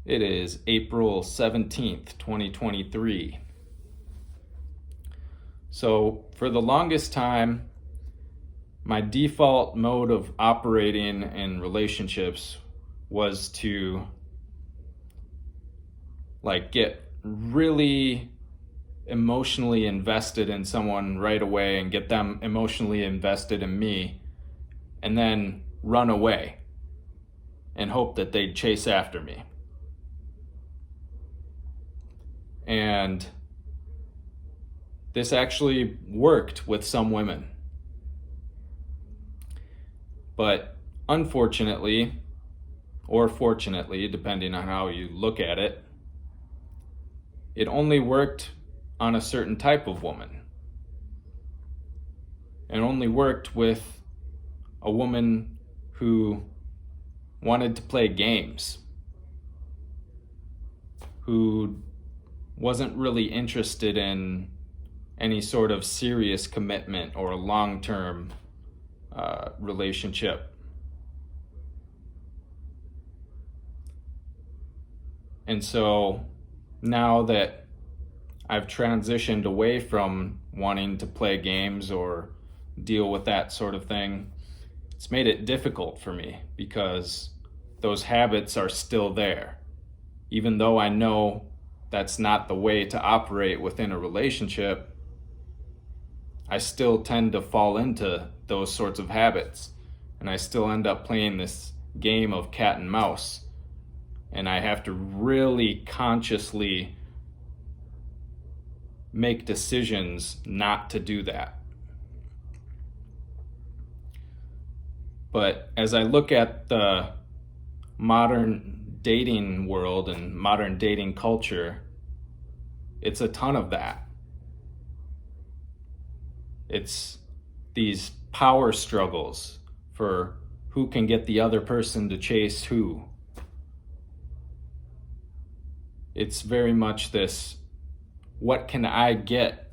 It is April 17th, 2023. So, for the longest time, my default mode of operating in relationships was to get really emotionally invested in someone right away and get them emotionally invested in me, and then run away and hope that they'd chase after me. And this actually worked with some women. But unfortunately, or fortunately, depending on how you look at it, it only worked on a certain type of woman. It only worked with a woman who wanted to play games, who wasn't really interested in any sort of serious commitment or long-term relationship. And so now that I've transitioned away from wanting to play games or deal with that sort of thing, it's made it difficult for me because those habits are still there. Even though I know that's not the way to operate within a relationship, I still tend to fall into those sorts of habits. And I still end up playing this game of cat and mouse. And I have to really consciously make decisions not to do that. But as I look at the modern dating world and modern dating culture, it's a ton of that. It's these power struggles for who can get the other person to chase who. It's very much this, what can I get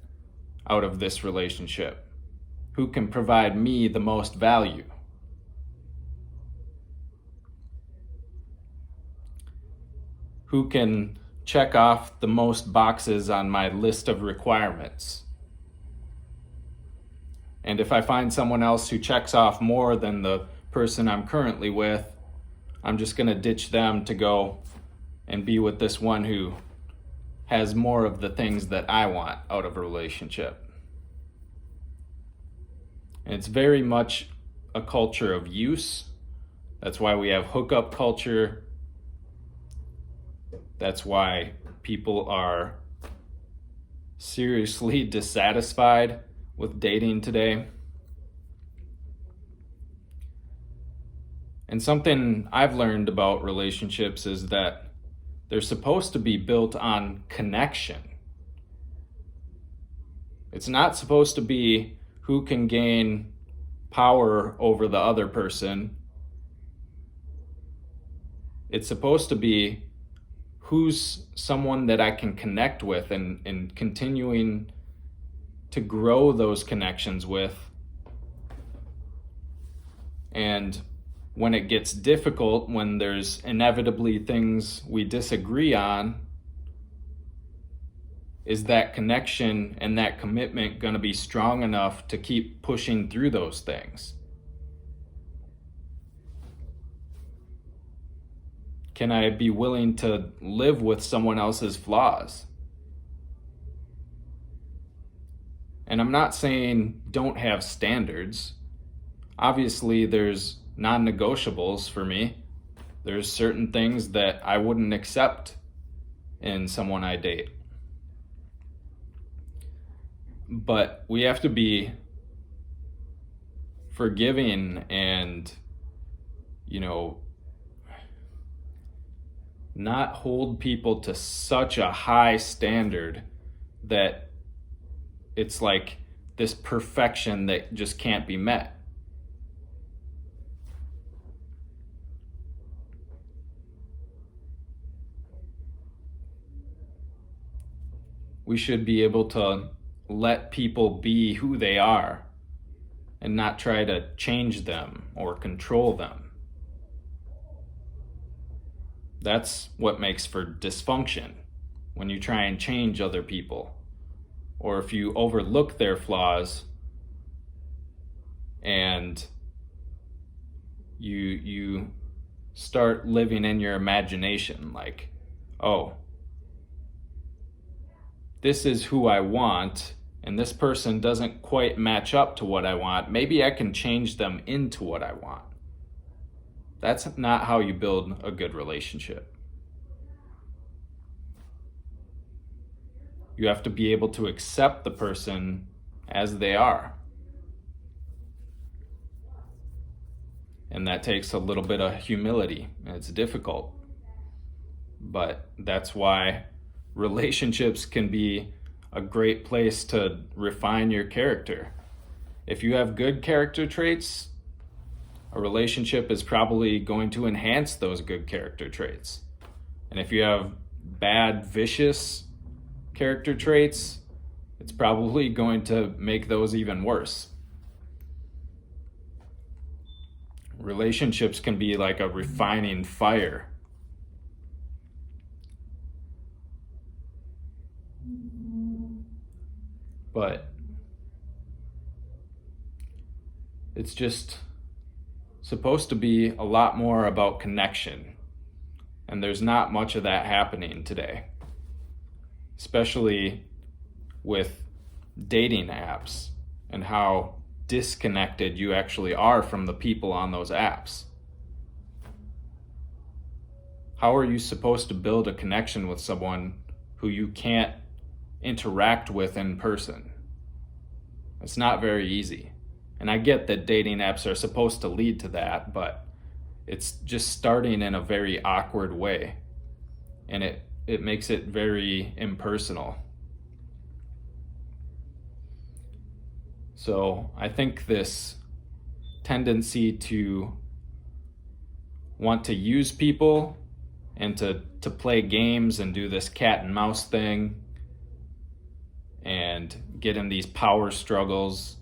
out of this relationship? Who can provide me the most value? Who can check off the most boxes on my list of requirements? And if I find someone else who checks off more than the person I'm currently with, I'm just going to ditch them to go and be with this one who has more of the things that I want out of a relationship. And it's very much a culture of use. That's why we have hookup culture. That's why people are seriously dissatisfied with dating today. And something I've learned about relationships is that they're supposed to be built on connection. It's not supposed to be who can gain power over the other person. It's supposed to be who's someone that I can connect with and continuing to grow those connections with. And when it gets difficult, when there's inevitably things we disagree on, is that connection and that commitment going to be strong enough to keep pushing through those things? Can I be willing to live with someone else's flaws? And I'm not saying don't have standards. Obviously, there's non-negotiables for me. There's certain things that I wouldn't accept in someone I date. But we have to be forgiving and, not hold people to such a high standard that it's like this perfection that just can't be met. We should be able to let people be who they are and not try to change them or control them. That's what makes for dysfunction, when you try and change other people, or if you overlook their flaws and you start living in your imagination, like, oh, this is who I want, and this person doesn't quite match up to what I want. Maybe I can change them into what I want. That's not how you build a good relationship. You have to be able to accept the person as they are. And that takes a little bit of humility, and it's difficult. But that's why relationships can be a great place to refine your character. If you have good character traits, a relationship is probably going to enhance those good character traits. And if you have bad, vicious character traits, it's probably going to make those even worse. Relationships can be like a refining fire. But it's just supposed to be a lot more about connection. And there's not much of that happening today, especially with dating apps and how disconnected you actually are from the people on those apps. How are you supposed to build a connection with someone who you can't interact with in person? It's not very easy. And I get that dating apps are supposed to lead to that, but it's just starting in a very awkward way. And it makes it very impersonal. So I think this tendency to want to use people and to play games and do this cat and mouse thing and get in these power struggles,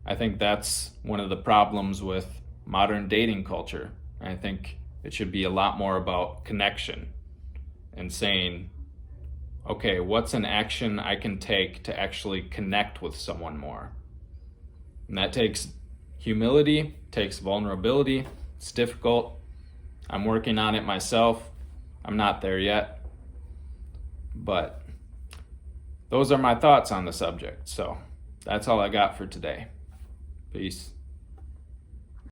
I think that's one of the problems with modern dating culture. I think it should be a lot more about connection and saying, okay, what's an action I can take to actually connect with someone more? And that takes humility, takes vulnerability. It's difficult. I'm working on it myself. I'm not there yet. But those are my thoughts on the subject. So that's all I got for today. Peace.